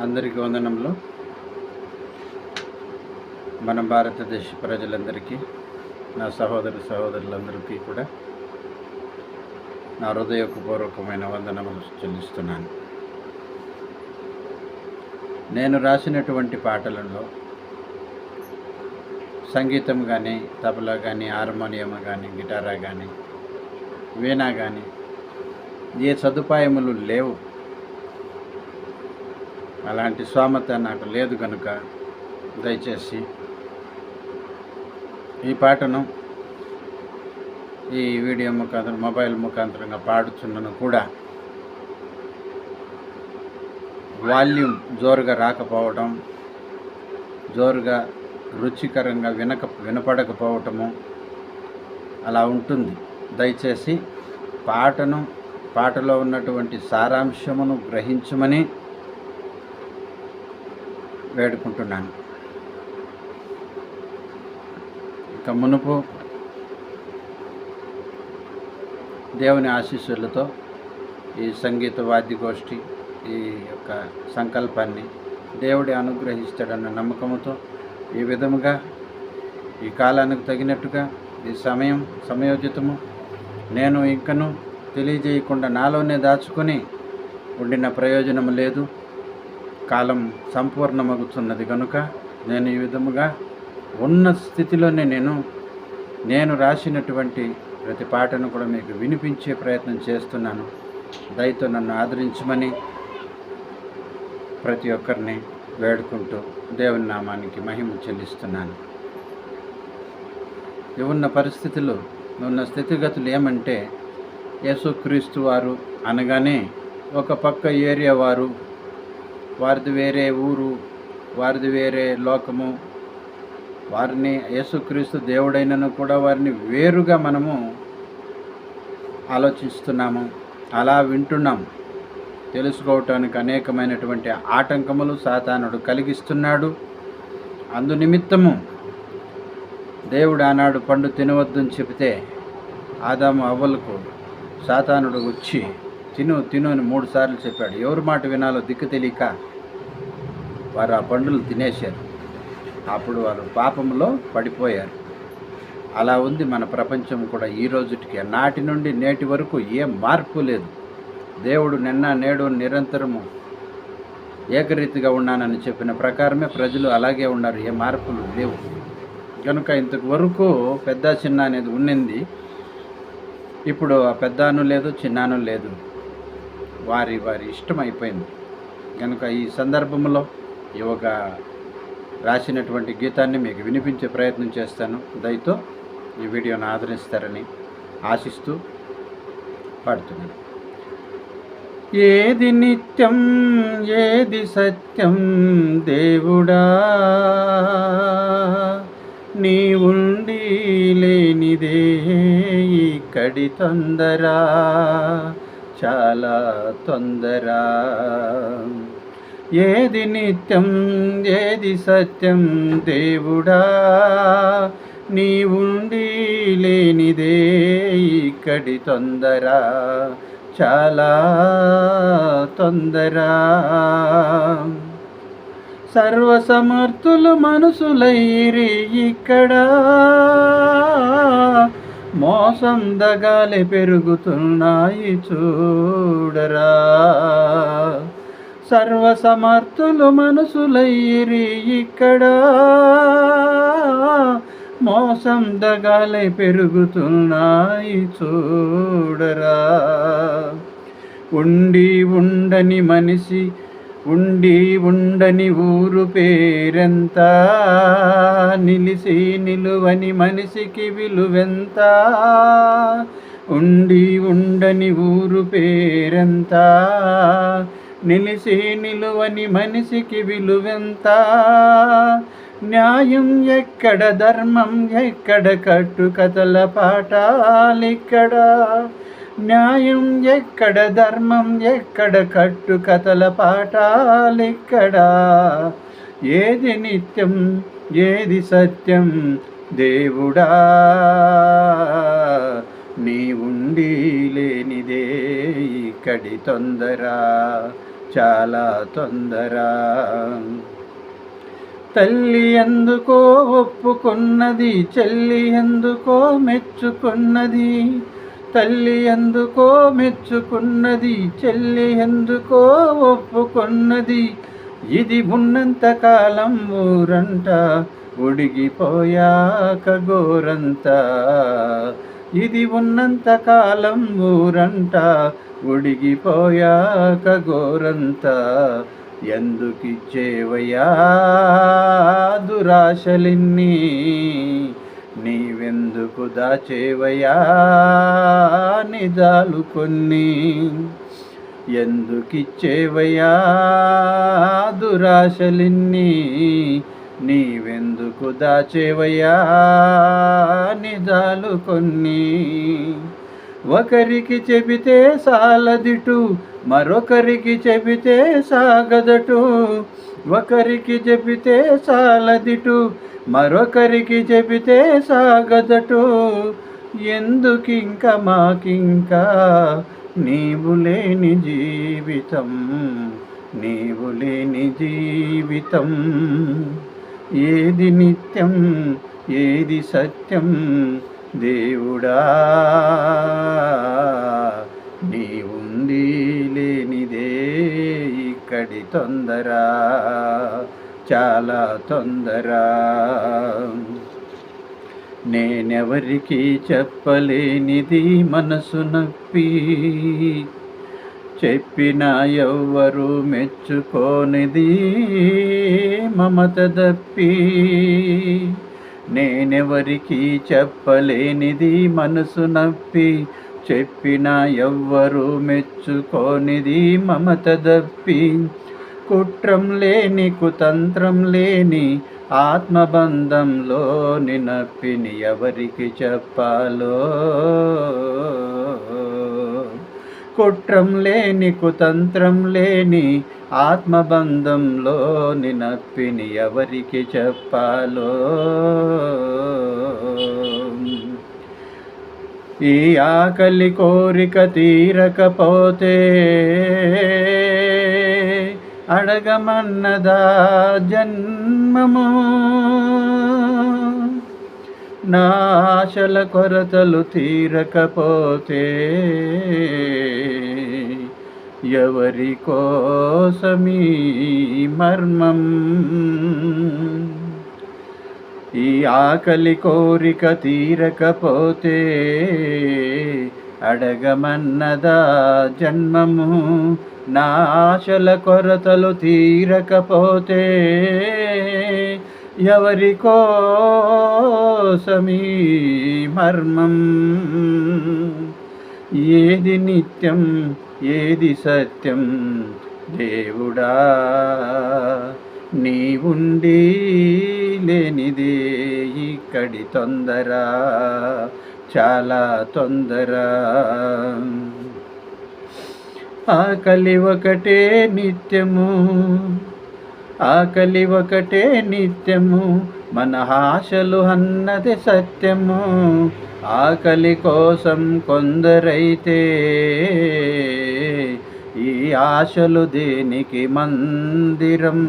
అందరికీ వందనములు. మన భారతదేశ ప్రజలందరికీ, నా సహోదరులందరికీ కూడా నా హృదయపూర్వకమైన వందనములు చెల్లిస్తున్నాను. నేను రాసినటువంటి పాటలలో సంగీతం కానీ, తబలా కానీ, హార్మోనియం కానీ, గిటారా కానీ, వీణా కానీ ఏ సదుపాయములు లేవు. అలాంటి స్తోమత నాకు లేదు కనుక దయచేసి ఈ పాటను ఈ వీడియో ముఖాంతరం, మొబైల్ ముఖాంతరంగా పాడుచున్నను కూడా వాల్యూమ్ జోరుగా రాకపోవడం, జోరుగా రుచికరంగా వినపడకపోవటము అలా ఉంటుంది. దయచేసి పాటలో ఉన్నటువంటి సారాంశమును గ్రహించమని వేడుకుంటున్నాను. ఇక మునుపు దేవుని ఆశీస్సులతో ఈ సంగీత వాద్యగోష్ఠి, ఈ యొక్క సంకల్పాన్ని దేవుడి అనుగ్రహిస్తాడన్న నమ్మకంతో ఈ విధముగా ఈ కాలానికి తగినట్టుగా ఈ సమయోచితము నేను ఇంకను తెలియజేయకుండా నాలోనే దాచుకొని ఉండిన ప్రయోజనం లేదు. కాలం సంపూర్ణమగుతున్నది కనుక నేను ఈ విధముగా ఉన్న స్థితిలోనే నేను రాసినటువంటి ప్రతి పాటను కూడా మీకు వినిపించే ప్రయత్నం చేస్తున్నాను. దయతో నన్ను ఆదరించమని ప్రతి ఒక్కరిని వేడుకుంటూ దేవుని నామానికి మహిమ చెల్లిస్తున్నాను. ఉన్న స్థితిగతులు ఏమంటే, యేసుక్రీస్తు వారు అనగానే ఒక పక్క ఏరియా వారు, వారిది వేరే ఊరు, వారిది వేరే లోకము, వారిని యేసుక్రీస్తు దేవుడైనను కూడా వారిని వేరుగా మనము ఆలోచిస్తున్నాము, అలా వింటున్నాము. తెలుసుకోవటానికి అనేకమైనటువంటి ఆటంకములు సాతానుడు కలిగిస్తున్నాడు. అందు నిమిత్తము దేవుడు ఆనాడు పండు తినవద్దని చెబితే ఆదాము అవ్వలకు సాతానుడు వచ్చి తిను అని 3 సార్లు చెప్పాడు. ఎవరి మాట వినాలో దిక్కు తెలియక వారు ఆ పండులు తినేశారు. అప్పుడు వారు పాపంలో పడిపోయారు. అలా ఉంది మన ప్రపంచం కూడా ఈ రోజుటికి. నాటి నుండి నేటి వరకు ఏ మార్పు లేదు. దేవుడు నిన్న నేడు నిరంతరము ఏకరీతిగా ఉన్నానని చెప్పిన ప్రకారమే ప్రజలు అలాగే ఉన్నారు. ఏ మార్పులు లేవు కనుక ఇంతవరకు పెద్ద చిన్న అనేది ఉన్నింది. ఇప్పుడు ఆ పెద్దను లేదు, చిన్నాను లేదు, వారి ఇష్టం అయిపోయింది. కనుక ఈ సందర్భంలో ఈ ఒక రాసినటువంటి గీతాన్ని మీకు వినిపించే ప్రయత్నం చేస్తాను. దయతో ఈ వీడియోను ఆదరిస్తారని ఆశిస్తూ పాడుతున్నాను. ఏది నిత్యం, ఏది సత్యం దేవుడా, నీ ఉండి లేనిదే ఇక్కడి తొందర, చాలా తొందర. ఏది నిత్యం, ఏది సత్యం దేవుడా, నీ ఉండి లేనిదే ఇక్కడి తొందర, చాలా తొందర. సర్వసమర్థులు మనసులైరి ఇక్కడ, మోసం దగాలే పెరుగుతున్నాయి చూడరా. సర్వసమర్థులు మనసులైరి ఇక్కడ, మోసం దగాలే పెరుగుతున్నాయి చూడరా. ఉండి ఉండని మనిషి, ఉండి ఉండని ఊరు పేరెంత, నిలిసి నిలువని మనిషికి విలువెంత. ఉండి ఉండని ఊరు పేరెంత, నిలిసి నిలువని మనిషికి విలువెంత. న్యాయం ఎక్కడ, ధర్మం ఎక్కడ, కట్టుకథల పాఠాలిక్కడ. న్యాయం ఎక్కడ, ధర్మం ఎక్కడ, కట్టుకథల పాఠాలిక్కడ. ఏది నిత్యం, ఏది సత్యం దేవుడా, నీ ఉండి లేనిదే ఇక్కడి తొందర, చాలా తొందర. తల్లి ఎందుకో ఒప్పుకున్నది, చెల్లి ఎందుకో మెచ్చుకున్నది. తల్లి ఎందుకో మెచ్చుకున్నది, చెల్లి ఎందుకో ఒప్పుకున్నది. ఇది ఉన్నంతకాలం ఊరంట, ఉడిగిపోయాక గోరంత. ఇది ఉన్నంతకాలం ఊరంట, ఉడిగిపోయాక గోరంత. ఎందుకిచ్చేవయ్యా దురాశలిన్ని, నీవెందుకు దాచేవయ్యా నిజాలు కొన్ని. ఎందుకిచ్చేవయ్యా దురాశలిన్ని, నీవెందుకు దాచేవయ్యా నిజాలు కొన్ని. ఒకరికి చెబితే సాలదిటు, మరొకరికి చెబితే సాగదటు. ఒకరికి చెబితే సాలదిటు, మరొకరికి చెబితే సాగదటు. ఎందుకింక మాకింకా నీవు లేని జీవితం, నీవు లేని జీవితం. ఏది నిత్యం, ఏది సత్యం దేవుడా, నీవుంది లేనిదే ఇక్కడి తొందర, చాలా తొందర. నేనెవరికి చెప్పలేనిది మనసు నొప్పి, చెప్పినా ఎవ్వరు మెచ్చుకోనిది మమత దప్పి. నేనెవరికి చెప్పలేనిది మనసు నొప్పి, చెప్పినా ఎవ్వరు మెచ్చుకోనిది మమత దప్పి. కుట్రం లేని కుతంత్రం లేని ఆత్మబంధంలో నినప్పిని ఎవరికి చెప్పాలో. కుట్రం లేని కుతంత్రం లేని ఆత్మబంధంలో నినప్పిని ఎవరికి చెప్పాలో. ఈ ఆకలి కోరిక తీరకపోతే అడగమన్నదా జన్మము. నా ఆశల కొరతలు తీరకపోతే ఎవరి కోసమీ మర్మం. ఈ ఆకలి కోరిక తీరకపోతే అడగమన్నదా జన్మము. నా ఆశల కొరతలు తీరకపోతే ఎవరి కోసమీ మర్మం. ఏది నిత్యం, ఏది సత్యం దేవుడా, నీవుండి లేనిదే ఇక్కడి తొందర, చాలా తొందర. ఆకలి ఒకటే నిత్యము, ఆకలి ఒకటే నిత్యము, మన ఆశలు అన్నది సత్యము. ఆకలి కోసం కొందరైతే ఈ ఆశలు దేనికి మందిరం.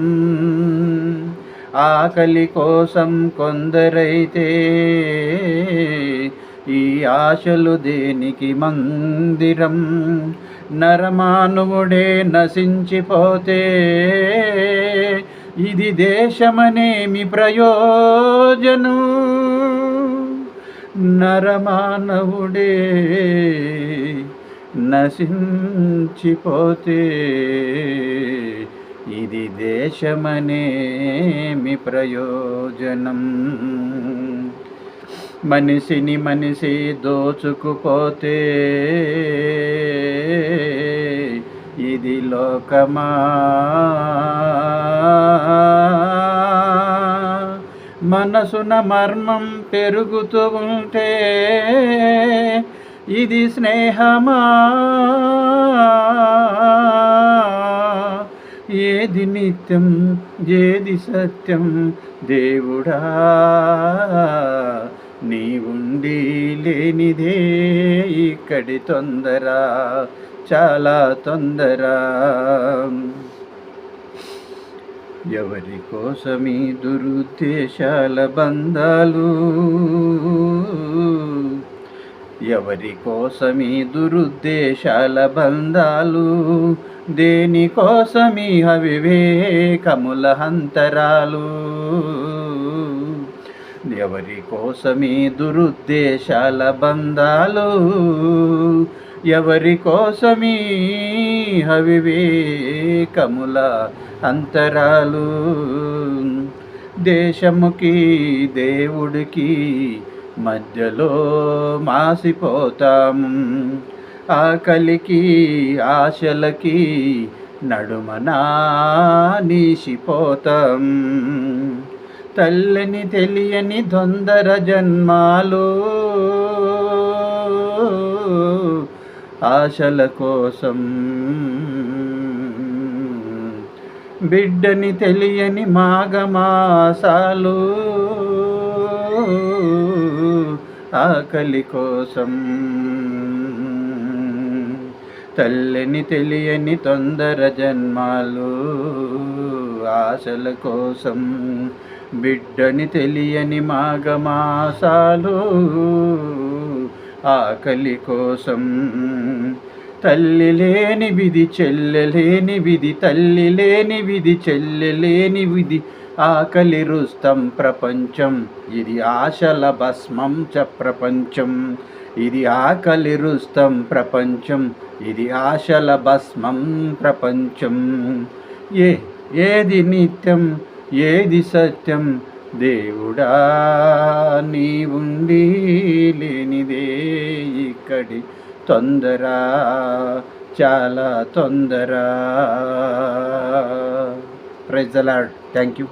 ఆకలి కోసం కొందరైతే ఈ ఆశలు దేనికి మందిరం. నరమానవుడే నశించిపోతే ఇది దేశమనేమి ప్రయోజనం. నరమానవుడే నశించిపోతే ఇది దేశమనేమి ప్రయోజనం. మనిషిని మనిషి దోచుకుపోతే ఇది లోకమా. మనసున మర్మం పెరుగుతూ ఉంటే ఇది స్నేహమా. ఏది నిత్యం, ఏది సత్యం దేవుడా, నీవుండి లేనిదే ఇక్కడి తొందర, చాలా తొందర. ఎవరి కోసమీ దురుద్దేశాల బంధాలు, ఎవరి కోసమీ దురుద్దేశాల బంధాలు, దేనికోసమీ అవివేకముల హంతరాలు. ఎవరి కోసమీ దురుద్దేశాల బంధాలు, ఎవరి కోసమీ అవివేకముల అంతరాలు. దేశముకి దేవుడికి మధ్యలో మాసిపోతాం, ఆకలికి ఆశలకి నడుమనా నీసిపోతాం. తల్లిని తెలియని తొందర జన్మాలు, ఆశల కోసం బిడ్డని తెలియని మాఘమాసాలు, ఆకలి కోసం. తల్లిని తెలియని తొందర జన్మాలు, ఆశల కోసం బిడ్డని తెలియని మాఘమాసాలు, ఆకలి కోసం. తల్లి లేని విధి చెల్లెలేని విధి, తల్లి లేని విధి చెల్లెలేని విధి, ఆకలి రుస్తం ప్రపంచం, ఇది ఆశల భస్మం చ ప్రపంచం. ఇది ఆకలి రుస్తం ప్రపంచం, ఇది ఆశల భస్మం ప్రపంచం. ఏది నిత్యం ఏది సత్యం, దేవుడా నీవుండి లేనిదే ఇక్కడి తొందర, చాలా తొందర. Praise the lord. Thank you.